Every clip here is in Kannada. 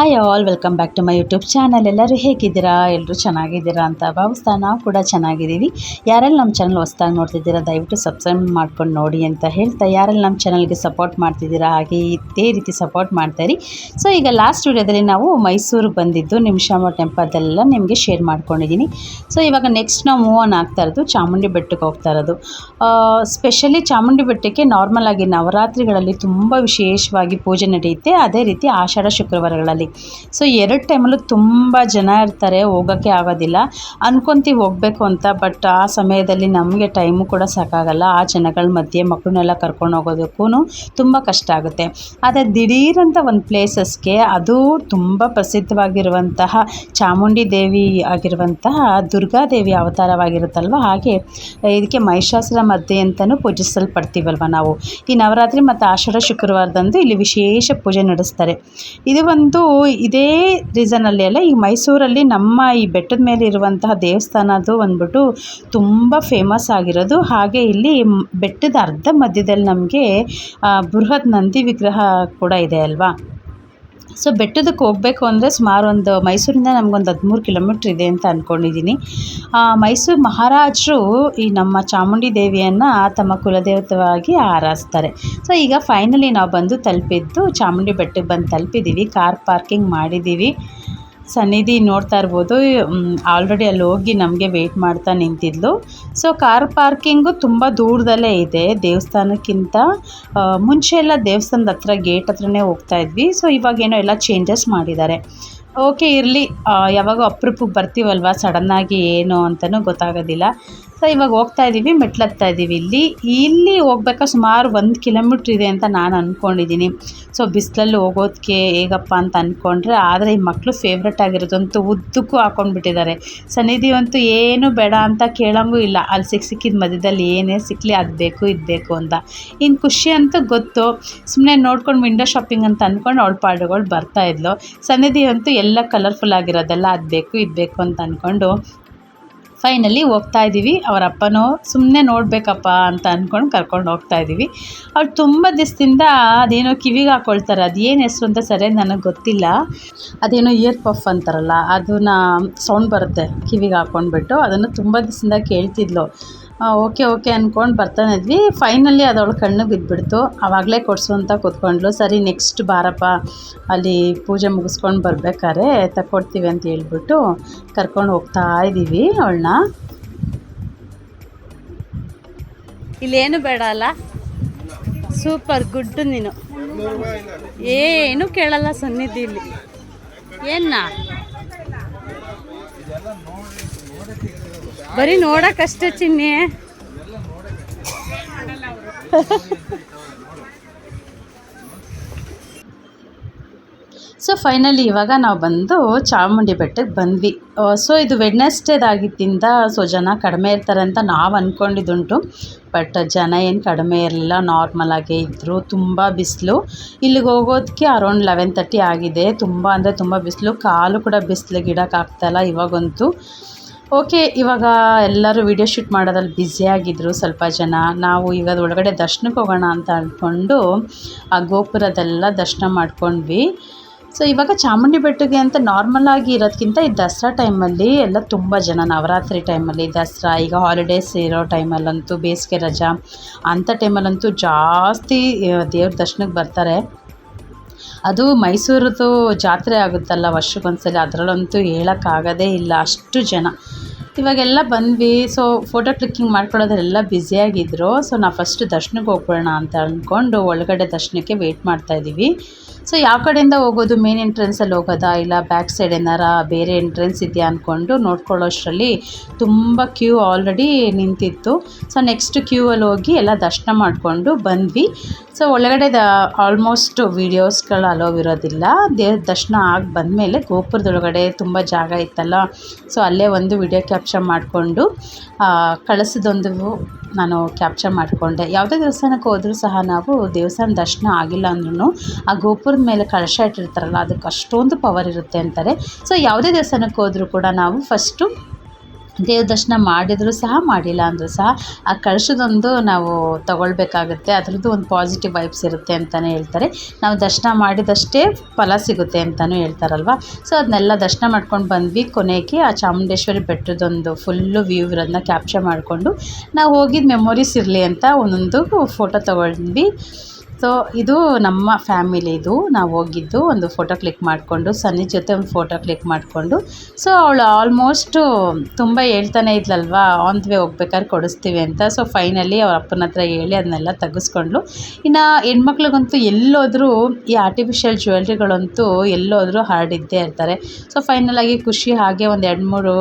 Hi all, welcome back to my YouTube channel. ಎಲ್ಲರೂ ಹೇಗಿದ್ದೀರಾ? ಎಲ್ಲರೂ ಚೆನ್ನಾಗಿದ್ದೀರಾ ಅಂತ ಭಾವಿಸ್ತಾ ನಾವು ಕೂಡ ಚೆನ್ನಾಗಿದ್ದೀವಿ. ಯಾರೆಲ್ಲ ನಮ್ಮ ಚಾನಲ್ ಹೊಸ್ದಾಗಿ ನೋಡ್ತಿದ್ದೀರಾ ದಯವಿಟ್ಟು ಸಬ್ಸ್ಕ್ರೈಬ್ ಮಾಡ್ಕೊಂಡು ನೋಡಿ ಅಂತ ಹೇಳ್ತಾ, ಯಾರೆಲ್ಲ ನಮ್ಮ ಚಾನಲ್ಗೆ ಸಪೋರ್ಟ್ ಮಾಡ್ತಿದ್ದೀರಾ ಹಾಗೆ ಇದೇ ರೀತಿ ಸಪೋರ್ಟ್ ಮಾಡ್ತಾಯಿರಿ. ಸೊ ಈಗ ಲಾಸ್ಟ್ ವಿಡಿಯೋದಲ್ಲಿ ನಾವು ಮೈಸೂರಿಗೆ ಬಂದಿದ್ದು ನಿಮಿಷಾಂಬ ಟೆಂಪಲ್ದೆಲ್ಲ ನಿಮಗೆ ಶೇರ್ ಮಾಡ್ಕೊಂಡಿದ್ದೀನಿ. ಸೊ ಇವಾಗ ನೆಕ್ಸ್ಟ್ ನಾವು ಮೂವ್ ಆನ್ ಆಗ್ತಾ ಇರೋದು ಚಾಮುಂಡಿ ಬೆಟ್ಟಕ್ಕೆ ಹೋಗ್ತಾ ಇರೋದು. ಸ್ಪೆಷಲಿ ಚಾಮುಂಡಿ ಬೆಟ್ಟಕ್ಕೆ ನಾರ್ಮಲ್ ಆಗಿ ನವರಾತ್ರಿಗಳಲ್ಲಿ ತುಂಬ ವಿಶೇಷವಾಗಿ ಪೂಜೆ ನಡೆಯುತ್ತೆ. ಅದೇ ರೀತಿ ಆಷಾಢ ಶುಕ್ರವಾರಗಳಲ್ಲಿ. ಸೊ ಎರಡು ಟೈಮಲ್ಲೂ ತುಂಬ ಜನ ಇರ್ತಾರೆ, ಹೋಗೋಕ್ಕೆ ಆಗೋದಿಲ್ಲ. ಅನ್ಕೊತೀವಿ ಹೋಗಬೇಕು ಅಂತ, ಬಟ್ ಆ ಸಮಯದಲ್ಲಿ ನಮಗೆ ಟೈಮು ಕೂಡ ಸಾಕಾಗಲ್ಲ. ಆ ಜನಗಳ ಮಧ್ಯೆ ಮಕ್ಕಳನ್ನೆಲ್ಲ ಕರ್ಕೊಂಡು ಹೋಗೋದಕ್ಕೂ ತುಂಬ ಕಷ್ಟ ಆಗುತ್ತೆ. ಆದರೆ ದಿಢೀರಂತ ಒಂದು ಪ್ಲೇಸಸ್ಗೆ, ಅದು ತುಂಬ ಪ್ರಸಿದ್ಧವಾಗಿರುವಂತಹ ಚಾಮುಂಡಿ ದೇವಿ ಆಗಿರುವಂತಹ ದುರ್ಗಾದೇವಿ ಅವತಾರವಾಗಿರುತ್ತಲ್ವ, ಹಾಗೆ ಇದಕ್ಕೆ ಮಹಿಷಾಸುರ ಮರ್ದಿನಿ ಅಂತಲೂ ಪೂಜಿಸಲ್ಪಡ್ತೀವಲ್ವ ನಾವು. ಈ ನವರಾತ್ರಿ ಮತ್ತು ಆಷಾಢ ಶುಕ್ರವಾರದಂದು ಇಲ್ಲಿ ವಿಶೇಷ ಪೂಜೆ ನಡೆಸ್ತಾರೆ. ಇದು ಒಂದು ಇದೇ ರೀಸನಲ್ಲಿ ಅಲ್ಲ, ಈ ಮೈಸೂರಲ್ಲಿ ನಮ್ಮ ಈ ಬೆಟ್ಟದ ಮೇಲೆ ಇರುವಂತಹ ದೇವಸ್ಥಾನದ್ದು ಬಂದ್ಬಿಟ್ಟು ತುಂಬ ಫೇಮಸ್ ಆಗಿರೋದು. ಹಾಗೆ ಇಲ್ಲಿ ಬೆಟ್ಟದ ಅರ್ಧ ಮಧ್ಯದಲ್ಲಿ ನಮಗೆ ಬೃಹತ್ ನಂದಿ ವಿಗ್ರಹ ಕೂಡ ಇದೆ ಅಲ್ವಾ. ಸೊ ಬೆಟ್ಟದಕ್ಕೆ ಹೋಗಬೇಕು ಅಂದರೆ ಸುಮಾರು ಒಂದು ಮೈಸೂರಿಂದ ನಮಗೊಂದು 13 ಕಿಲೋಮೀಟ್ರ್ ಇದೆ ಅಂತ ಅಂದ್ಕೊಂಡಿದ್ದೀನಿ. ಮೈಸೂರು ಮಹಾರಾಜರು ಈ ನಮ್ಮ ಚಾಮುಂಡಿ ದೇವಿಯನ್ನು ತಮ್ಮ ಕುಲದೇವತೆಯಾಗಿ ಆರಾಧಿಸ್ತಾರೆ. ಸೊ ಈಗ ಫೈನಲಿ ನಾವು ಬಂದು ತಲುಪಿದ್ದು ಚಾಮುಂಡಿ ಬೆಟ್ಟಕ್ಕೆ ಬಂದು ತಲುಪಿದ್ದೀವಿ. ಕಾರ್ ಪಾರ್ಕಿಂಗ್ ಮಾಡಿದ್ದೀವಿ. ಸನ್ನಿಧಿ ನೋಡ್ತಾ ಇರ್ಬೋದು, ಆಲ್ರೆಡಿ ಅಲ್ಲಿ ಹೋಗಿ ನಮಗೆ ವೆಯ್ಟ್ ಮಾಡ್ತಾ ನಿಂತಿದ್ಲು. ಸೊ ಕಾರ್ ಪಾರ್ಕಿಂಗು ತುಂಬ ದೂರದಲ್ಲೇ ಇದೆ ದೇವಸ್ಥಾನಕ್ಕಿಂತ. ಮುಂಚೆ ಎಲ್ಲ ದೇವಸ್ಥಾನದ ಹತ್ರ ಗೇಟ್ ಹತ್ರನೇ ಹೋಗ್ತಾ ಇದ್ವಿ. ಸೊ ಇವಾಗೇನೋ ಎಲ್ಲ ಚೇಂಜಸ್ ಮಾಡಿದ್ದಾರೆ. ಓಕೆ ಇರಲಿ, ಯಾವಾಗ ಅಪರೂಪಕ್ಕೆ ಬರ್ತೀವಲ್ವ, ಸಡನ್ನಾಗಿ ಏನು ಅಂತಲೂ ಗೊತ್ತಾಗೋದಿಲ್ಲ. ಸೊ ಇವಾಗ ಹೋಗ್ತಾ ಇದ್ದೀವಿ, ಮೆಟ್ಲು ಹತ್ತಾ ಇದ್ದೀವಿ. ಇಲ್ಲಿ ಹೋಗ್ಬೇಕಾ ಸುಮಾರು 1 ಕಿಲೋಮೀಟ್ರ್ ಇದೆ ಅಂತ ನಾನು ಅಂದ್ಕೊಂಡಿದ್ದೀನಿ. ಸೊ ಬಿಸಿಲಲ್ಲಿ ಹೋಗೋದಕ್ಕೆ ಹೇಗಪ್ಪ ಅಂತ ಅಂದ್ಕೊಂಡ್ರೆ, ಆದರೆ ಈ ಮಕ್ಕಳು ಫೇವ್ರೆಟ್ ಆಗಿರೋದಂತೂ ಉದ್ದಕ್ಕೂ ಹಾಕ್ಕೊಂಡ್ಬಿಟ್ಟಿದ್ದಾರೆ. ಸನ್ನಿಧಿ ಅಂತೂ ಏನು ಬೇಡ ಅಂತ ಕೇಳೋಂಗೂ ಇಲ್ಲ. ಅಲ್ಲಿ ಸಿಕ್ಕಿದ ಮಧ್ಯದಲ್ಲಿ ಏನೇ ಸಿಕ್ಕಲಿ ಅದು ಬೇಕು ಇದು ಬೇಕು ಅಂತ. ಇನ್ನು ಖುಷಿ ಅಂತೂ ಗೊತ್ತು, ಸುಮ್ಮನೆ ನೋಡ್ಕೊಂಡು ವಿಂಡೋ ಶಾಪಿಂಗ್ ಅಂತ ಅಂದ್ಕೊಂಡು ಅವಳ ಪಾಡುಗಳು ಬರ್ತಾಯಿದ್ಲು. ಸನ್ನಿಧಿ ಅಂತೂ ಎಲ್ಲ ಕಲರ್ಫುಲ್ ಆಗಿರೋದೆಲ್ಲ ಅದು ಬೇಕು ಇದು ಬೇಕು ಅಂತ ಅಂದ್ಕೊಂಡು ಫೈನಲಿ ಹೋಗ್ತಾ ಇದ್ದೀವಿ. ಅವರ ಅಪ್ಪನೂ ಸುಮ್ಮನೆ ನೋಡಬೇಕಪ್ಪ ಅಂತ ಅಂದ್ಕೊಂಡು ಕರ್ಕೊಂಡು ಹೋಗ್ತಾ ಇದ್ದೀವಿ. ಅವ್ರು ತುಂಬ ದಿವಸದಿಂದ ಅದೇನೋ ಕಿವಿಗೆ ಹಾಕ್ಕೊಳ್ತಾರೆ, ಅದೇನು ಹೆಸ್ರು ಅಂತ ಸರಿಯಾಗಿ ನನಗೆ ಗೊತ್ತಿಲ್ಲ. ಅದೇನೋ ಇಯರ್ ಪಫ್ ಅಂತಾರಲ್ಲ, ಅದನ್ನು ಸೌಂಡ್ ಬರುತ್ತೆ ಕಿವಿಗೆ ಹಾಕ್ಕೊಂಡ್ಬಿಟ್ಟು, ಅದನ್ನು ತುಂಬ ದಿವಸದಿಂದ ಕೇಳ್ತಿದ್ಲು. ಓಕೆ ಅಂದ್ಕೊಂಡು ಬರ್ತಾನೆ ಇದ್ವಿ. ಫೈನಲಿ ಅದು ಅವಳು ಕಣ್ಣಿಗೆ ಬಿದ್ದುಬಿಡ್ತು. ಆವಾಗಲೇ ಕೊಡಿಸು ಅಂತ ಕೂತ್ಕೊಂಡ್ಲು. ಸರಿ ನೆಕ್ಸ್ಟ್ ಬಾರಪ್ಪ, ಅಲ್ಲಿ ಪೂಜೆ ಮುಗಿಸ್ಕೊಂಡು ಬರ್ಬೇಕಾದ್ರೆ ತಕ್ಕೊಡ್ತೀವಿ ಅಂತ ಹೇಳ್ಬಿಟ್ಟು ಕರ್ಕೊಂಡು ಹೋಗ್ತಾ ಇದ್ದೀವಿ ಅವಳನ್ನ. ಇಲ್ಲೇನು ಬೇಡ ಅಲ್ಲ, ಸೂಪರ್ ಗುಡ್. ನೀನು ಏನು ಕೇಳಲ್ಲ ಸನ್ನಿಧಿ ಇಲ್ಲಿ. ಏನ ಬರೀ ನೋಡಕ್ಕಷ್ಟೇ ಚಿನ್ನಿ. ಸೊ ಫೈನಲಿ ಇವಾಗ ನಾವು ಬಂದು ಚಾಮುಂಡಿ ಬೆಟ್ಟಕ್ಕೆ ಬಂದ್ವಿ. ಸೊ ಇದು ವೆಡ್ನೆಸ್ಡೇದಾಗಿದ್ದರಿಂದ ಸೊ ಜನ ಕಡಿಮೆ ಇರ್ತಾರೆ ಅಂತ ನಾವು ಅಂದ್ಕೊಂಡಿದ್ದುಂಟು. ಬಟ್ ಜನ ಏನು ಕಡಿಮೆ ಇರಲಿಲ್ಲ, ನಾರ್ಮಲಾಗೇ ಇದ್ದರು. ತುಂಬ ಬಿಸಿಲು. ಇಲ್ಲಿಗೆ ಹೋಗೋದಕ್ಕೆ ಅರೌಂಡ್ 11:30 ಆಗಿದೆ. ತುಂಬ ಅಂದರೆ ತುಂಬ ಬಿಸಿಲು, ಕಾಲು ಕೂಡ ಬಿಸಿಲಿಗೆ ಇಡೋಕ್ಕಾಗ್ತಾಯಿಲ್ಲ ಇವಾಗಂತೂ. ಓಕೆ, ಇವಾಗ ಎಲ್ಲರೂ ವಿಡಿಯೋ ಶೂಟ್ ಮಾಡೋದ್ರಲ್ಲಿ ಬ್ಯುಸಿಯಾಗಿದ್ದರು ಸ್ವಲ್ಪ ಜನ. ನಾವು ಈಗ ಒಳಗಡೆ ದರ್ಶನಕ್ಕೆ ಹೋಗೋಣ ಅಂತ ಅಂದ್ಕೊಂಡು ಆ ಗೋಪುರದೆಲ್ಲ ದರ್ಶನ ಮಾಡ್ಕೊಂಡ್ವಿ. ಸೊ ಇವಾಗ ಚಾಮುಂಡಿ ಬೆಟ್ಟಕ್ಕೆ ಅಂತ ನಾರ್ಮಲಾಗಿ ಇರೋದಕ್ಕಿಂತ ಈ ದಸರಾ ಟೈಮಲ್ಲಿ ಎಲ್ಲ ತುಂಬ ಜನ, ನವರಾತ್ರಿ ಟೈಮಲ್ಲಿ, ದಸರಾ, ಈಗ ಹಾಲಿಡೇಸ್ ಇರೋ ಟೈಮಲ್ಲಂತೂ, ಬೇಸಿಗೆ ರಜಾ ಅಂಥ ಟೈಮಲ್ಲಂತೂ ಜಾಸ್ತಿ ದೇವ್ರ ದರ್ಶನಕ್ಕೆ ಬರ್ತಾರೆ. ಅದು ಮೈಸೂರದ್ದು ಜಾತ್ರೆ ಆಗುತ್ತಲ್ಲ ವರ್ಷಕ್ಕೊಂದ್ಸಲ, ಅದರಲ್ಲಂತೂ ಹೇಳೋಕ್ಕಾಗೋದೇ ಇಲ್ಲ, ಅಷ್ಟು ಜನ. ಇವಾಗೆಲ್ಲ ಬಂದ್ವಿ. ಸೊ ಫೋಟೋ ಕ್ಲಿಕ್ಕಿಂಗ್ ಮಾಡ್ಕೊಳ್ಳೋದ್ರೆಲ್ಲ ಬ್ಯುಸಿಯಾಗಿದ್ದರು. ಸೊ ನಾವು ಫಸ್ಟ್ ದರ್ಶನಕ್ಕೆ ಹೋಗ್ಬಿಡೋಣ ಅಂತ ಅಂದ್ಕೊಂಡು ಒಳಗಡೆ ದರ್ಶನಕ್ಕೆ ವೆಯ್ಟ್ ಮಾಡ್ತಾಯಿದ್ದೀವಿ. ಸೊ ಯಾವ ಕಡೆಯಿಂದ ಹೋಗೋದು, ಮೇನ್ ಎಂಟ್ರೆನ್ಸಲ್ಲಿ ಹೋಗೋದಾ ಇಲ್ಲ ಬ್ಯಾಕ್ ಸೈಡ್ ಏನಾರ ಬೇರೆ ಎಂಟ್ರೆನ್ಸ್ ಇದೆಯಾ ಅಂದ್ಕೊಂಡು ನೋಡ್ಕೊಳ್ಳೋಷ್ಟರಲ್ಲಿ ತುಂಬ ಕ್ಯೂ ಆಲ್ರೆಡಿ ನಿಂತಿತ್ತು. ಸೊ ನೆಕ್ಸ್ಟ್ ಕ್ಯೂವಲ್ಲಿ ಹೋಗಿ ಎಲ್ಲ ದರ್ಶನ ಮಾಡಿಕೊಂಡು ಬಂದ್ವಿ. ಸೊ ಒಳಗಡೆ ಆಲ್ಮೋಸ್ಟ್ ವೀಡಿಯೋಸ್ಗಳು ಅಲೋವ್ ಇರೋದಿಲ್ಲ. ದೇವ್ರ ದರ್ಶನ ಆಗಿ ಬಂದಮೇಲೆ ಗೋಪುರದೊಳಗಡೆ ತುಂಬ ಜಾಗ ಇತ್ತಲ್ಲ, ಸೊ ಅಲ್ಲೇ ಒಂದು ವಿಡಿಯೋ ಕ್ಯಾಪ್ಚರ್ ಮಾಡಿಕೊಂಡು ಕಳಿಸಿದೊಂದು ನಾನು ಕ್ಯಾಪ್ಚರ್ ಮಾಡಿಕೊಂಡೆ. ಯಾವುದೇ ದೇವಸ್ಥಾನಕ್ಕೆ ಹೋದರೂ ಸಹ ನಾವು ದೇವಸ್ಥಾನ ದರ್ಶನ ಆಗಿಲ್ಲ ಅಂದ್ರೂ ಆ ಗೋಪುರದ ಮೇಲೆ ಕಳಶ ಇಟ್ಟಿರ್ತಾರಲ್ಲ, ಅದಕ್ಕೆ ಅಷ್ಟೊಂದು ಪವರ್ ಇರುತ್ತೆ ಅಂತಾರೆ. ಸೊ ಯಾವುದೇ ದೇವಸ್ಥಾನಕ್ಕೆ ಹೋದರೂ ಕೂಡ ನಾವು ಫಸ್ಟು ದೇವ್ರ ದರ್ಶನ ಮಾಡಿದರೂ ಸಹ ಮಾಡಿಲ್ಲ ಅಂದರೂ ಸಹ ಆ ಕಳಶದೊಂದು ನಾವು ತಗೊಳ್ಬೇಕಾಗುತ್ತೆ. ಅದರದ್ದು ಒಂದು ಪಾಸಿಟಿವ್ ವೈಬ್ಸ್ ಇರುತ್ತೆ ಅಂತಲೇ ಹೇಳ್ತಾರೆ. ನಾವು ದರ್ಶನ ಮಾಡಿದಷ್ಟೇ ಫಲ ಸಿಗುತ್ತೆ ಅಂತಲೂ ಹೇಳ್ತಾರಲ್ವ. ಸೊ ಅದನ್ನೆಲ್ಲ ದರ್ಶನ ಮಾಡ್ಕೊಂಡು ಬಂದ್ವಿ. ಕೊನೆಗೆ ಆ ಚಾಮುಂಡೇಶ್ವರಿ ಬೆಟ್ಟದೊಂದು ಫುಲ್ಲು ವ್ಯೂ ಇರೋದನ್ನ ಕ್ಯಾಪ್ಚರ್ ಮಾಡಿಕೊಂಡು ನಾವು ಹೋಗಿದ್ದು ಮೆಮೊರೀಸ್ ಇರಲಿ ಅಂತ ಒಂದೊಂದು ಫೋಟೋ ತೊಗೊಂಡ್ವಿ. ಸೊ ಇದು ನಮ್ಮ ಫ್ಯಾಮಿಲಿದು ನಾವು ಹೋಗಿದ್ದು. ಒಂದು ಫೋಟೋ ಕ್ಲಿಕ್ ಮಾಡಿಕೊಂಡು ಸನ್ನಿ ಜೊತೆ ಒಂದು ಫೋಟೋ ಕ್ಲಿಕ್ ಮಾಡಿಕೊಂಡು, ಸೊ ಅವಳು ಆಲ್ಮೋಸ್ಟು ತುಂಬ ಹೇಳ್ತಾನೆ ಇದ್ಲಲ್ವ ಆನ್ ದ ವೇ ಹೋಗ್ಬೇಕಾದ್ರೆ ಕೊಡಿಸ್ತೀವಿ ಅಂತ. ಸೊ ಫೈನಲಿ ಅವ್ರ ಅಪ್ಪನ ಹತ್ರ ಹೇಳಿ ಅದನ್ನೆಲ್ಲ ತೆಗೆಸ್ಕೊಂಡ್ಲು. ಇನ್ನು ಹೆಣ್ಮಕ್ಳಿಗಂತೂ ಎಲ್ಲೋದ್ರೂ ಈ ಆರ್ಟಿಫಿಷಿಯಲ್ ಜ್ಯುವೆಲ್ರಿಗಳಂತೂ ಎಲ್ಲೋದ್ರೂ ಹರಡಿದ್ದೇ ಇರ್ತಾರೆ. ಸೊ ಫೈನಲಾಗಿ ಖುಷಿ ಹಾಗೆ ಒಂದು 2-3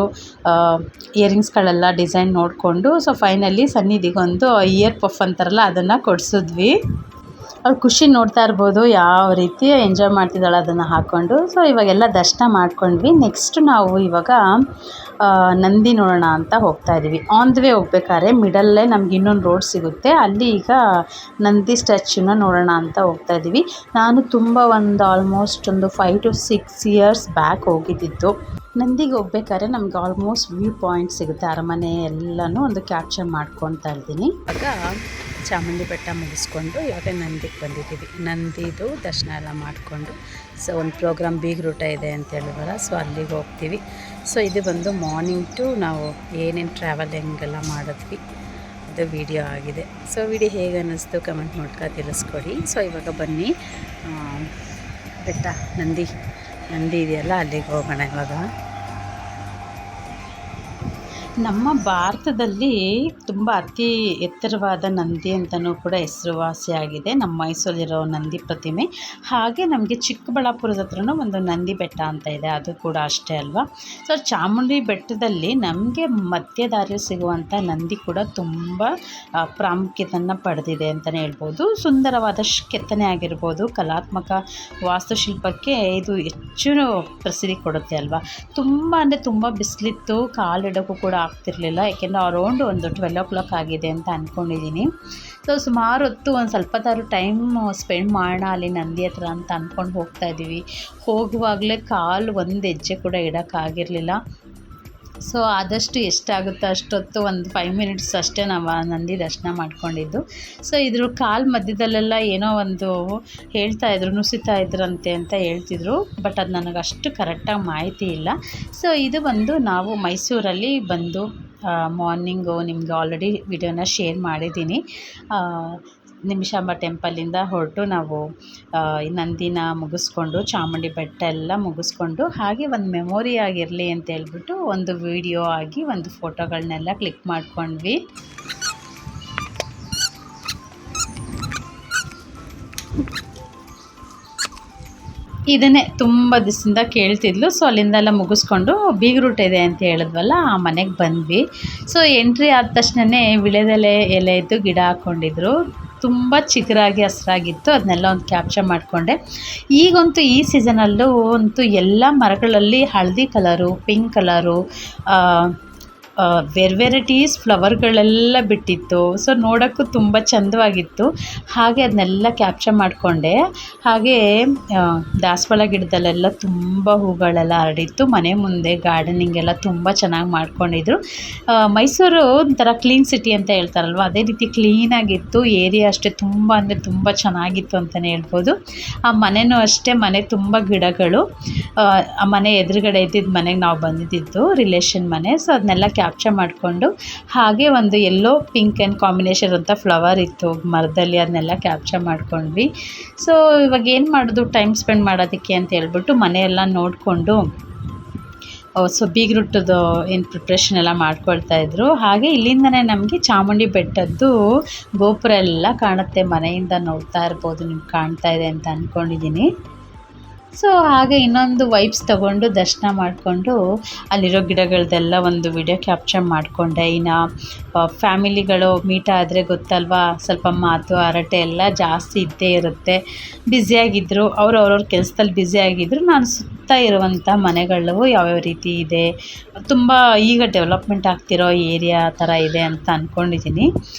ಇಯರಿಂಗ್ಸ್ಗಳೆಲ್ಲ ಡಿಸೈನ್ ನೋಡಿಕೊಂಡು ಸೊ ಫೈನಲಿ ಸನ್ನಿಧಿಗೊಂದು ಇಯರ್ ಪಫ್ ಅಂತಾರಲ್ಲ ಅದನ್ನು ಕೊಡಿಸಿದ್ವಿ. ಅವ್ಳು ಖುಷಿ ನೋಡ್ತಾ ಇರ್ಬೋದು ಯಾವ ರೀತಿ ಎಂಜಾಯ್ ಮಾಡ್ತಿದ್ದಾಳೆ ಅದನ್ನು ಹಾಕ್ಕೊಂಡು. ಸೊ ಇವಾಗೆಲ್ಲ ದರ್ಶನ ಮಾಡ್ಕೊಂಡ್ವಿ. ನೆಕ್ಸ್ಟ್ ನಾವು ಇವಾಗ ನಂದಿ ನೋಡೋಣ ಅಂತ ಹೋಗ್ತಾಯಿದ್ದೀವಿ. ಆನ್ ದ ವೇ ಹೋಗ್ಬೇಕಾದ್ರೆ ಮಿಡಲ್ಲೇ ನಮ್ಗೆ ಇನ್ನೊಂದು ರೋಡ್ ಸಿಗುತ್ತೆ, ಅಲ್ಲಿ ಈಗ ನಂದಿ ಸ್ಟ್ಯಾಚ್ಯೂನ ನೋಡೋಣ ಅಂತ ಹೋಗ್ತಾಯಿದ್ದೀವಿ. ನಾನು ತುಂಬ ಆಲ್ಮೋಸ್ಟ್ ಒಂದು 5 to 6 ಇಯರ್ಸ್ ಬ್ಯಾಕ್ ಹೋಗಿದ್ದಿದ್ದು. ನಂದಿಗೆ ಹೋಗ್ಬೇಕಾದ್ರೆ ನಮ್ಗೆ ಆಲ್ಮೋಸ್ಟ್ ವ್ಯೂ ಪಾಯಿಂಟ್ ಸಿಗುತ್ತೆ, ಅರಮನೆ ಎಲ್ಲನೂ ಒಂದು ಕ್ಯಾಪ್ಚರ್ ಮಾಡ್ಕೊತಾ ಇದ್ದೀನಿ. ಆಗ ಚಾಮುಂಡಿ ಬೆಟ್ಟ ಮುಗಿಸ್ಕೊಂಡು ಇವಾಗ ನಂದಿಗೆ ಬಂದಿದ್ದೀವಿ. ನಂದಿದು ದರ್ಶನ ಎಲ್ಲ ಮಾಡಿಕೊಂಡು ಸೊ ಒಂದು ಪ್ರೋಗ್ರಾಮ್ ಬೀಗ್ರೂಟ ಇದೆ ಅಂತ ಹೇಳಿದ್ವಲ್ಲ, ಸೊ ಅಲ್ಲಿಗೆ ಹೋಗ್ತೀವಿ. ಸೊ ಇದು ಬಂದು ಮಾರ್ನಿಂಗ್ ಟು ನಾವು ಏನೇನು ಟ್ರಾವೆಲಿಂಗೆಲ್ಲ ಮಾಡಿದ್ವಿ ಅದು ವಿಡಿಯೋ ಆಗಿದೆ. ಸೊ ವಿಡಿಯೋ ಹೇಗೆ ಅನ್ನಿಸ್ತು ಕಮೆಂಟ್ ಮಾಡ್ಕೊ ತಿಳಿಸ್ಕೊಡಿ. ಸೊ ಇವಾಗ ಬನ್ನಿ ಬೆಟ್ಟ ನಂದಿ ಇದೆಯಲ್ಲ ಅಲ್ಲಿಗೆ ಹೋಗೋಣ. ಇವಾಗ ನಮ್ಮ ಭಾರತದಲ್ಲಿ ತುಂಬ ಅತಿ ಎತ್ತರವಾದ ನಂದಿ ಅಂತಲೂ ಕೂಡ ಹೆಸರುವಾಸಿಯಾಗಿದೆ ನಮ್ಮ ಮೈಸೂರಲ್ಲಿರೋ ನಂದಿ ಪ್ರತಿಮೆ. ಹಾಗೆ ನಮಗೆ ಚಿಕ್ಕಬಳ್ಳಾಪುರದ ಹತ್ರನೂ ಒಂದು ನಂದಿ ಬೆಟ್ಟ ಅಂತ ಇದೆ, ಅದು ಕೂಡ ಅಷ್ಟೇ ಅಲ್ವಾ. ಸೊ ಚಾಮುಂಡಿ ಬೆಟ್ಟದಲ್ಲಿ ನಮಗೆ ಮಧ್ಯ ದಾರಿ ಸಿಗುವಂಥ ನಂದಿ ಕೂಡ ತುಂಬ ಪ್ರಾಮುಖ್ಯತೆಯನ್ನು ಪಡೆದಿದೆ ಅಂತಲೇ ಹೇಳ್ಬೋದು. ಸುಂದರವಾದ ಕೆತ್ತನೆ ಆಗಿರ್ಬೋದು, ಕಲಾತ್ಮಕ ವಾಸ್ತುಶಿಲ್ಪಕ್ಕೆ ಇದು ಹೆಚ್ಚು ಪ್ರಸಿದ್ಧಿ ಕೊಡುತ್ತೆ ಅಲ್ವಾ. ತುಂಬ ಅಂದರೆ ತುಂಬ ಬಿಸಿಲಿತ್ತು, ಕಾಲಿಡೋಕ್ಕೂ ಕೂಡ ಆಗ್ತಿರ್ಲಿಲ್ಲ, ಯಾಕೆಂದರೆ ಅರೌಂಡ್ ಒಂದು 12 o'clock ಆಗಿದೆ ಅಂತ ಅಂದ್ಕೊಂಡಿದ್ದೀನಿ. ಸೊ ಸುಮಾರು ಹೊತ್ತು ಒಂದು ಸ್ವಲ್ಪ ಟೈಮ್ ಸ್ಪೆಂಡ್ ಮಾಡೋಣ ಅಲ್ಲಿ ನಂದಿ ಹತ್ರ ಅಂತ ಅಂದ್ಕೊಂಡು ಹೋಗ್ತಾಯಿದ್ದೀವಿ. ಹೋಗುವಾಗಲೇ ಕಾಲು ಒಂದು ಹೆಜ್ಜೆ ಕೂಡ ಇಡೋಕ್ಕಾಗಿರಲಿಲ್ಲ. ಸೊ ಆದಷ್ಟು ಎಷ್ಟಾಗುತ್ತೋ ಅಷ್ಟೊತ್ತು ಒಂದು 5 minutes ಅಷ್ಟೇ ನಾವು ನಂದಿ ದರ್ಶನ ಮಾಡ್ಕೊಂಡಿದ್ದು. ಸೊ ಇದ್ರ ಕಾಲು ಮಧ್ಯದಲ್ಲೆಲ್ಲ ಏನೋ ಒಂದು ಹೇಳ್ತಾಯಿದ್ರು, ನುಸಿತಾ ಇದ್ರಂತೆ ಅಂತ ಹೇಳ್ತಿದ್ರು, ಬಟ್ ಅದು ನನಗೆ ಅಷ್ಟು ಕರೆಕ್ಟಾಗಿ ಮಾಹಿತಿ ಇಲ್ಲ. ಸೊ ಇದು ಬಂದು ನಾವು ಮೈಸೂರಲ್ಲಿ ಬಂದು ಮಾರ್ನಿಂಗು ನಿಮಗೆ ಆಲ್ರೆಡಿ ವಿಡಿಯೋನ ಶೇರ್ ಮಾಡಿದ್ದೀನಿ. ನಿಮಿಷಾಂಬ ಟೆಂಪಲಿಂದ ಹೊರಟು ನಾವು ನಂದಿನ ಮುಗಿಸ್ಕೊಂಡು ಚಾಮುಂಡಿ ಬೆಟ್ಟ ಎಲ್ಲ ಮುಗಿಸ್ಕೊಂಡು ಹಾಗೆ ಒಂದು ಮೆಮೊರಿ ಆಗಿರಲಿ ಅಂತ ಹೇಳ್ಬಿಟ್ಟು ಒಂದು ವಿಡಿಯೋ ಆಗಿ ಒಂದು ಫೋಟೋಗಳನ್ನೆಲ್ಲ ಕ್ಲಿಕ್ ಮಾಡ್ಕೊಂಡ್ವಿ. ಇದನ್ನೇ ತುಂಬ ದಿವಸದಿಂದ ಕೇಳ್ತಿದ್ಲು. ಸೊ ಅಲ್ಲಿಂದೆಲ್ಲ ಮುಗಿಸ್ಕೊಂಡು ಬೀಗ್ರೂಟ ಇದೆ ಅಂತ ಹೇಳಿದ್ವಲ್ಲ, ಆ ಮನೆಗೆ ಬಂದ್ವಿ. ಸೊ ಎಂಟ್ರಿ ಆದ ತಕ್ಷಣವೇ ಎಲೆದು ಗಿಡ ಹಾಕ್ಕೊಂಡಿದ್ರು, ತುಂಬ ಚಿಗುರಾಗಿ ಹಸ್ರಾಗಿತ್ತು. ಅದನ್ನೆಲ್ಲ ಒಂದು ಕ್ಯಾಪ್ಚರ್ ಮಾಡಿಕೊಂಡೆ. ಈಗಂತೂ ಈ ಸೀಸನಲ್ಲೂ ಅಂತೂ ಎಲ್ಲ ಮರಗಳಲ್ಲಿ ಹಳದಿ ಕಲರು, ಪಿಂಕ್ ಕಲರು, ವೆರೈಟೀಸ್ ಫ್ಲವರ್ಗಳೆಲ್ಲ ಬಿಟ್ಟಿತ್ತು. ಸೊ ನೋಡೋಕ್ಕೂ ತುಂಬ ಚಂದವಾಗಿತ್ತು. ಹಾಗೆ ಅದನ್ನೆಲ್ಲ ಕ್ಯಾಪ್ಚರ್ ಮಾಡಿಕೊಂಡೆ. ಹಾಗೆ ದಾಸವಾಳ ಗಿಡದಲ್ಲೆಲ್ಲ ತುಂಬ ಹೂಗಳೆಲ್ಲ ಹರಡಿತ್ತು. ಮನೆ ಮುಂದೆ ಗಾರ್ಡನಿಂಗ್ ಎಲ್ಲ ತುಂಬ ಚೆನ್ನಾಗಿ ಮಾಡ್ಕೊಂಡಿದ್ರು. ಮೈಸೂರು ಒಂಥರ ಕ್ಲೀನ್ ಸಿಟಿ ಅಂತ ಹೇಳ್ತಾರಲ್ವ, ಅದೇ ರೀತಿ ಕ್ಲೀನಾಗಿತ್ತು. ಏರಿಯಾ ಅಷ್ಟೇ ತುಂಬ ಅಂದರೆ ತುಂಬ ಚೆನ್ನಾಗಿತ್ತು ಅಂತಲೇ ಹೇಳ್ಬೋದು. ಆ ಮನೆಯೂ ಅಷ್ಟೇ, ಮನೆ ತುಂಬ ಗಿಡಗಳು. ಆ ಮನೆ ಎದುರುಗಡೆ ಇದ್ದಿದ್ದು ಮನೆಗೆ ನಾವು ಬಂದಿದ್ದು ರಿಲೇಷನ್ ಮನೆ. ಸೊ ಅದನ್ನೆಲ್ಲ ಕ್ಯಾಪ್ಚರ್ ಮಾಡಿಕೊಂಡು ಹಾಗೆ ಒಂದು ಎಲ್ಲೋ ಪಿಂಕ್ ಆ್ಯಂಡ್ ಕಾಂಬಿನೇಷನ್ ಅಂತ ಫ್ಲವರ್ ಇತ್ತು ಮರದಲ್ಲಿ, ಅದನ್ನೆಲ್ಲ ಕ್ಯಾಪ್ಚರ್ ಮಾಡ್ಕೊಂಡ್ವಿ. ಸೊ ಇವಾಗ ಏನು ಮಾಡೋದು ಟೈಮ್ ಸ್ಪೆಂಡ್ ಮಾಡೋದಕ್ಕೆ ಅಂತ ಹೇಳ್ಬಿಟ್ಟು ಮನೆಯೆಲ್ಲ ನೋಡಿಕೊಂಡು ಸೊ ಬೀಗ್ರೂಟದ್ದು ಏನು ಪ್ರಿಪ್ರೇಷನ್ ಎಲ್ಲ ಮಾಡ್ಕೊಳ್ತಾಯಿದ್ರು. ಹಾಗೆ ಇಲ್ಲಿಂದನೇ ನಮಗೆ ಚಾಮುಂಡಿ ಬೆಟ್ಟದ್ದು ಗೋಪುರ ಎಲ್ಲ ಕಾಣುತ್ತೆ, ಮನೆಯಿಂದ ನೋಡ್ತಾ ಇರ್ಬೋದು, ನಿಮ್ಗೆ ಕಾಣ್ತಾ ಇದೆ ಅಂತ ಅಂದ್ಕೊಂಡಿದ್ದೀನಿ. ಸೊ ಹಾಗೆ ಇನ್ನೊಂದು ವೈಬ್ಸ್ ತೊಗೊಂಡು ದರ್ಶನ ಮಾಡಿಕೊಂಡು ಅಲ್ಲಿರೋ ಗಿಡಗಳದ್ದೆಲ್ಲ ಒಂದು ವಿಡಿಯೋ ಕ್ಯಾಪ್ಚರ್ ಮಾಡಿಕೊಂಡೆ. ಇನ್ನು ಫ್ಯಾಮಿಲಿಗಳು ಮೀಟ್ ಆದರೆ ಗೊತ್ತಲ್ವಾ, ಸ್ವಲ್ಪ ಮಾತು ಹರಟೆ ಎಲ್ಲ ಜಾಸ್ತಿ ಇದ್ದೇ ಇರುತ್ತೆ. ಬ್ಯುಸಿಯಾಗಿದ್ದರು, ಅವ್ರವ್ರ ಕೆಲಸದಲ್ಲಿ ಬ್ಯುಸಿಯಾಗಿದ್ದರು. ನಾನು ಸುತ್ತ ಇರುವಂಥ ಮನೆಗಳು ಯಾವ್ಯಾವ ರೀತಿ ಇದೆ, ತುಂಬ ಈಗ ಡೆವಲಪ್ಮೆಂಟ್ ಆಗ್ತಿರೋ ಏರಿಯಾ ಥರ ಇದೆ ಅಂತ ಅಂದ್ಕೊಂಡಿದ್ದೀನಿ.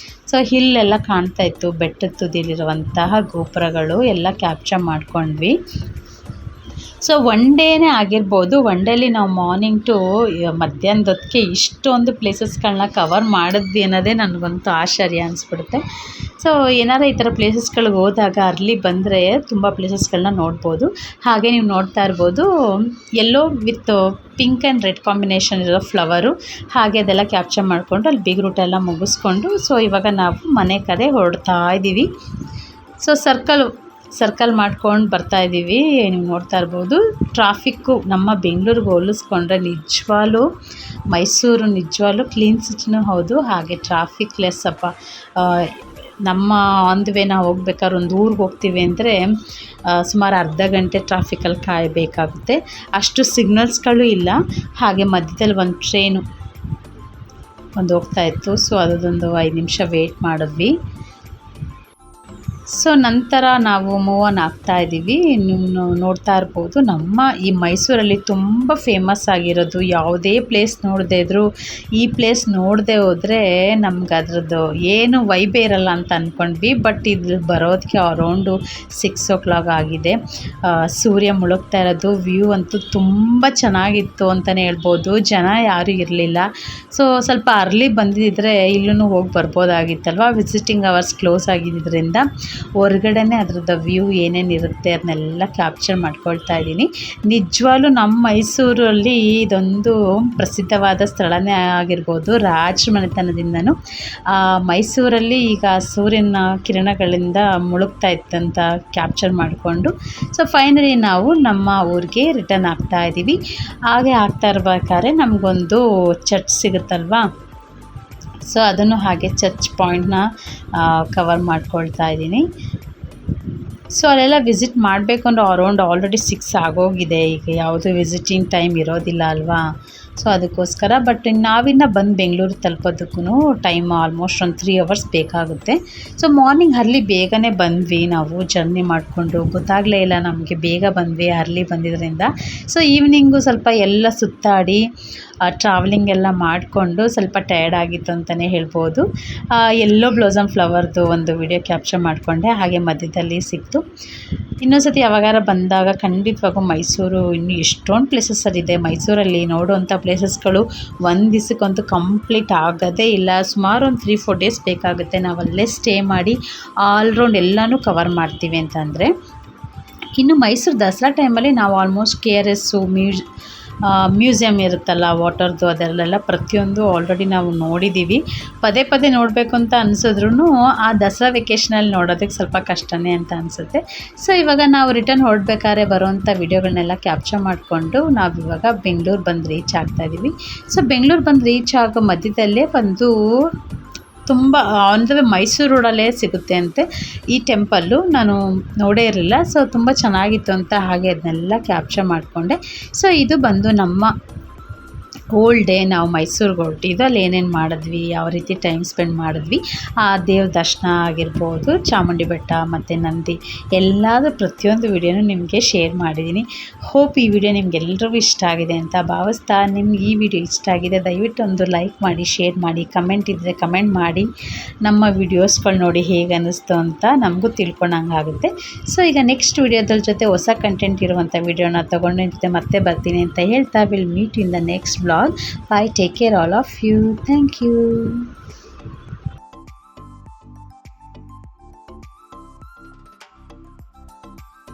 ಸೊ ಹಿಲ್ಲೆಲ್ಲ ಕಾಣ್ತಾಯಿತ್ತು, ಬೆಟ್ಟದ ತುದಿಲಿರುವಂತಹ ಗೋಪುರಗಳು ಎಲ್ಲ ಕ್ಯಾಪ್ಚರ್ ಮಾಡ್ಕೊಂಡ್ವಿ. ಸೊ ಒನ್ ಡೇನೇ ಆಗಿರ್ಬೋದು. ಒನ್ ಡೇಲಿ ನಾವು ಮಾರ್ನಿಂಗ್ ಟು ಮಧ್ಯಾಹ್ನದೊತ್ತಿಗೆ ಇಷ್ಟೊಂದು ಪ್ಲೇಸಸ್ಗಳನ್ನ ಕವರ್ ಮಾಡಿದ್ವಿ ಅನ್ನೋದೇ ನನಗಂತೂ ಆಶ್ಚರ್ಯ ಅನಿಸ್ಬಿಡುತ್ತೆ. ಸೊ ಏನಾರ ಈ ಥರ ಪ್ಲೇಸಸ್ಗಳಿಗೆ ಹೋದಾಗ ಅರ್ಲಿ ಬಂದರೆ ತುಂಬ ಪ್ಲೇಸಸ್ಗಳನ್ನ ನೋಡ್ಬೋದು. ಹಾಗೆ ನೀವು ನೋಡ್ತಾ ಇರ್ಬೋದು ಎಲ್ಲೋ with pink and red combination ಇರೋ ಫ್ಲವರು. ಹಾಗೆ ಅದೆಲ್ಲ ಕ್ಯಾಪ್ಚರ್ ಮಾಡಿಕೊಂಡು ಅಲ್ಲಿ ಬಿಗ್ ರೂಟ್ ಎಲ್ಲ ಮುಗಿಸ್ಕೊಂಡು ಸೊ ಇವಾಗ ನಾವು ಮನೆ ಕಡೆ ಹೊರಡ್ತಾ ಇದ್ದೀವಿ. ಸೊ ಸರ್ಕಲ್ ಮಾಡ್ಕೊಂಡು ಬರ್ತಾಯಿದ್ದೀವಿ. ನೀವು ನೋಡ್ತಾ ಇರ್ಬೋದು ಟ್ರಾಫಿಕ್ಕು ನಮ್ಮ ಬೆಂಗಳೂರಿಗೆ ಹೋಲಿಸ್ಕೊಂಡ್ರೆ ನಿಜವಾಗ್ಲೂ ಮೈಸೂರು ನಿಜವಾಗ್ಲೂ ಕ್ಲೀನ್ ಸಿಟಿನೂ ಹೌದು, ಹಾಗೆ ಟ್ರಾಫಿಕ್ ಲೆಸ್ ಅಪ್ಪ. ನಮ್ಮ ಆನ್ ದ ವೇ ನಾವು ಹೋಗ್ಬೇಕಾದ್ರೆ ಒಂದು ಊರಿಗೆ ಹೋಗ್ತೀವಿ ಅಂದರೆ ಸುಮಾರು ಅರ್ಧ ಗಂಟೆ ಟ್ರಾಫಿಕಲ್ಲಿ ಕಾಯಬೇಕಾಗುತ್ತೆ. ಅಷ್ಟು ಸಿಗ್ನಲ್ಸ್ಗಳು ಇಲ್ಲ. ಹಾಗೆ ಮಧ್ಯದಲ್ಲಿ ಒಂದು ಟ್ರೈನು ಒಂದು ಹೋಗ್ತಾಯಿತ್ತು. ಸೊ ಅದೊಂದು 5 ನಿಮಿಷ ವೆಯ್ಟ್ ಮಾಡಿದ್ವಿ. ಸೊ ನಂತರ ನಾವು ಮೂವ್ ಆನ್ ಆಗ್ತಾಯಿದ್ದೀವಿ. ನೀವು ನೋಡ್ತಾ ಇರ್ಬೋದು ನಮ್ಮ ಈ ಮೈಸೂರಲ್ಲಿ ತುಂಬ ಫೇಮಸ್ ಆಗಿರೋದು ಯಾವುದೇ ಪ್ಲೇಸ್ ನೋಡದೇ ಇದ್ದರೂ ಈ ಪ್ಲೇಸ್ ನೋಡದೆ ಹೋದರೆ ನಮ್ಗೆ ಅದ್ರದ್ದು ಏನು ವೈಬೇ ಇರಲ್ಲ ಅಂತ ಅಂದ್ಕೊಂಡ್ವಿ. ಬಟ್ ಇದು ಬರೋದಕ್ಕೆ ಅರೌಂಡು 6 o'clock ಆಗಿದೆ. ಸೂರ್ಯ ಮುಳುಗ್ತಾ ಇರೋದು ವ್ಯೂ ಅಂತೂ ತುಂಬ ಚೆನ್ನಾಗಿತ್ತು ಅಂತಲೇ ಹೇಳ್ಬೋದು. ಜನ ಯಾರೂ ಇರಲಿಲ್ಲ. ಸೊ ಸ್ವಲ್ಪ ಅರ್ಲಿ ಬಂದಿದ್ದರೆ ಇಲ್ಲೂ ಹೋಗಿ ಬರ್ಬೋದಾಗಿತ್ತಲ್ವ. ವಿಸಿಟಿಂಗ್ ಅವರ್ಸ್ ಕ್ಲೋಸ್ ಆಗಿದ್ದರಿಂದ ಹೊರಗಡೆನೇ ಅದ್ರದ್ದು ವ್ಯೂ ಏನೇನಿರುತ್ತೆ ಅದನ್ನೆಲ್ಲ ಕ್ಯಾಪ್ಚರ್ ಮಾಡ್ಕೊಳ್ತಾ ಇದ್ದೀನಿ. ನಿಜವಾಗ್ಲೂ ನಮ್ಮ ಮೈಸೂರಲ್ಲಿ ಇದೊಂದು ಪ್ರಸಿದ್ಧವಾದ ಸ್ಥಳನೇ ಆಗಿರ್ಬೋದು. ರಾಜ ಮನೆತನದಿಂದನೂ ಮೈಸೂರಲ್ಲಿ ಈಗ ಸೂರ್ಯನ ಕಿರಣಗಳಿಂದ ಮುಳುಗ್ತಾ ಇತ್ತಂತ ಕ್ಯಾಪ್ಚರ್ ಮಾಡಿಕೊಂಡು ಸೊ ಫೈನಲಿ ನಾವು ನಮ್ಮ ಊರಿಗೆ ರಿಟರ್ನ್ ಆಗ್ತಾ ಇದ್ದೀವಿ. ಹಾಗೆ ಆಗ್ತಾ ಇರ್ಬೇಕಾದ್ರೆ ನಮಗೊಂದು ಚರ್ಚ್ ಸಿಗುತ್ತಲ್ವ, ಸೊ ಅದನ್ನು ಹಾಗೆ ಚರ್ಚ್ ಪಾಯಿಂಟ್ನ ಕವರ್ ಮಾಡ್ಕೊಳ್ತಾ ಇದ್ದೀನಿ. ಸೊ ಅಲ್ಲೆಲ್ಲ ವಿಸಿಟ್ ಮಾಡಬೇಕು ಅಂದರೆ ಅರೌಂಡ್ ಆಲ್ರೆಡಿ 6 ಆಗೋಗಿದೆ. ಈಗ ಯಾವುದು ವಿಸಿಟಿಂಗ್ ಟೈಮ್ ಇರೋದಿಲ್ಲ ಅಲ್ವಾ. ಸೊ ಅದಕ್ಕೋಸ್ಕರ ಬಟ್ ನಾವಿನ್ನು ಬಂದು ಬೆಂಗಳೂರು ತಲುಪೋದಕ್ಕೂ ಟೈಮ್ ಆಲ್ಮೋಸ್ಟ್ ಒಂದು 3 hours ಬೇಕಾಗುತ್ತೆ. ಸೊ ಮಾರ್ನಿಂಗ್ ಅರ್ಲಿ ಬೇಗನೆ ಬಂದ್ವಿ. ನಾವು ಜರ್ನಿ ಮಾಡಿಕೊಂಡು ಗೊತ್ತಾಗಲೇ ಇಲ್ಲ ನಮಗೆ, ಬೇಗ ಬಂದ್ವಿ ಅರ್ಲಿ ಬಂದಿದ್ದರಿಂದ. ಸೊ ಈವ್ನಿಂಗು ಸ್ವಲ್ಪ ಎಲ್ಲ ಸುತ್ತಾಡಿ ಟ್ರಾವೆಲಿಂಗ್ ಎಲ್ಲ ಮಾಡಿಕೊಂಡು ಸ್ವಲ್ಪ ಟಯರ್ಡ್ ಆಗಿತ್ತು ಅಂತಲೇ ಹೇಳ್ಬೋದು. ಎಲ್ಲೋ ಬ್ಲೋಸಮ್ ಫ್ಲವರ್ದು ಒಂದು ವಿಡಿಯೋ ಕ್ಯಾಪ್ಚರ್ ಮಾಡಿಕೊಂಡೆ. ಹಾಗೆ ಮಧ್ಯದಲ್ಲಿ ಸಿಕ್ತು. ಇನ್ನೊಂದು ಸತಿ ಯಾವಾಗಾರ ಬಂದಾಗ ಖಂಡಿತವಾಗೂ ಮೈಸೂರು ಇನ್ನೂ ಎಷ್ಟೊಂದು ಪ್ಲೇಸಸ್ಸಲ್ಲಿದೆ. ಮೈಸೂರಲ್ಲಿ ನೋಡುವಂಥ ಪ್ಲೇಸಸ್ಗಳು ಒಂದು ದಿವಸಕ್ಕಂತೂ ಕಂಪ್ಲೀಟ್ ಆಗೋದೇ ಇಲ್ಲ. ಸುಮಾರು ಒಂದು 3-4 days ಬೇಕಾಗುತ್ತೆ ನಾವು ಅಲ್ಲೇ ಸ್ಟೇ ಮಾಡಿ ಆಲ್ರೌಂಡ್ ಎಲ್ಲನೂ ಕವರ್ ಮಾಡ್ತೀವಿ ಅಂತಂದರೆ. ಇನ್ನು ಮೈಸೂರು ದಸರಾ ಟೈಮಲ್ಲಿ ನಾವು ಆಲ್ಮೋಸ್ಟ್ KRS ಮ್ಯೂಸಿಯಮ್ ಇರುತ್ತಲ್ಲ ವಾಟರ್ದು, ಅದರಲ್ಲೆಲ್ಲ ಪ್ರತಿಯೊಂದು ಆಲ್ರೆಡಿ ನಾವು ನೋಡಿದ್ದೀವಿ. ಪದೇ ಪದೇ ನೋಡಬೇಕು ಅಂತ ಅನಿಸಿದ್ರೂ ಆ ದಸರಾ ವೆಕೇಷನಲ್ಲಿ ನೋಡೋದಕ್ಕೆ ಸ್ವಲ್ಪ ಕಷ್ಟನೇ ಅಂತ ಅನಿಸುತ್ತೆ. ಸೊ ಇವಾಗ ನಾವು ರಿಟರ್ನ್ ಹೊರಡ್ಬೇಕಾದ್ರೆ ಬರೋವಂಥ ವಿಡಿಯೋಗಳನ್ನೆಲ್ಲ ಕ್ಯಾಪ್ಚರ್ ಮಾಡಿಕೊಂಡು ನಾವಿವಾಗ ಬೆಂಗಳೂರು ಬಂದು ರೀಚ್ ಆಗ್ತಾಯಿದ್ದೀವಿ. ಸೊ ಬೆಂಗಳೂರು ಬಂದು ರೀಚ್ ಆಗೋ ಮಧ್ಯದಲ್ಲೇ ಒಂದು ತುಂಬ ಅಂದರೆ ಮೈಸೂರು ರೋಡಲ್ಲೇ ಸಿಗುತ್ತೆ ಅಂತೆ ಈ ಟೆಂಪಲ್ಲು. ನಾನು ನೋಡೇ ಇರಲಿಲ್ಲ. ಸೊ ತುಂಬ ಚೆನ್ನಾಗಿತ್ತು ಅಂತ ಹಾಗೆ ಅದನ್ನೆಲ್ಲ ಕ್ಯಾಪ್ಚರ್ ಮಾಡಿಕೊಂಡೆ. ಸೊ ಇದು ಬಂದು ನಮ್ಮ ಹೋಲ್ ಡೇ ನಾವು ಮೈಸೂರಿಗೆ ಹೊರಟಿದ್ದು. ಅಲ್ಲಿ ಏನೇನು ಮಾಡಿದ್ವಿ, ಯಾವ ರೀತಿ ಟೈಮ್ ಸ್ಪೆಂಡ್ ಮಾಡಿದ್ವಿ, ಆ ದೇವ್ರ ದರ್ಶನ ಆಗಿರ್ಬೋದು, ಚಾಮುಂಡಿ ಬೆಟ್ಟ ಮತ್ತು ನಂದಿ ಎಲ್ಲದೂ ಪ್ರತಿಯೊಂದು ವಿಡಿಯೋನೂ ನಿಮಗೆ ಶೇರ್ ಮಾಡಿದ್ದೀನಿ. ಹೋಪ್ ಈ ವಿಡಿಯೋ ನಿಮಗೆಲ್ರಿಗೂ ಇಷ್ಟ ಆಗಿದೆ ಅಂತ ಭಾವಿಸ್ತಾ, ನಿಮ್ಗೆ ಈ ವಿಡಿಯೋ ಇಷ್ಟ ಆಗಿದೆ ದಯವಿಟ್ಟು ಒಂದು ಲೈಕ್ ಮಾಡಿ, ಶೇರ್ ಮಾಡಿ, ಕಮೆಂಟ್ ಇದ್ದರೆ ಕಮೆಂಟ್ ಮಾಡಿ. ನಮ್ಮ ವಿಡಿಯೋಸ್ಗಳು ನೋಡಿ ಹೇಗೆ ಅನ್ನಿಸ್ತು ಅಂತ ನಮಗೂ ತಿಳ್ಕೊಂಡಂಗಾಗುತ್ತೆ. ಸೊ ಈಗ ನೆಕ್ಸ್ಟ್ ವಿಡಿಯೋದ ಜೊತೆ ಹೊಸ ಕಂಟೆಂಟ್ ಇರುವಂಥ ವಿಡಿಯೋನ ತೊಗೊಂಡು ಜೊತೆ ಮತ್ತೆ ಬರ್ತೀನಿ ಅಂತ ಹೇಳ್ತಾ, will meet in the next vlog. Bye, take care all of you. Thank you.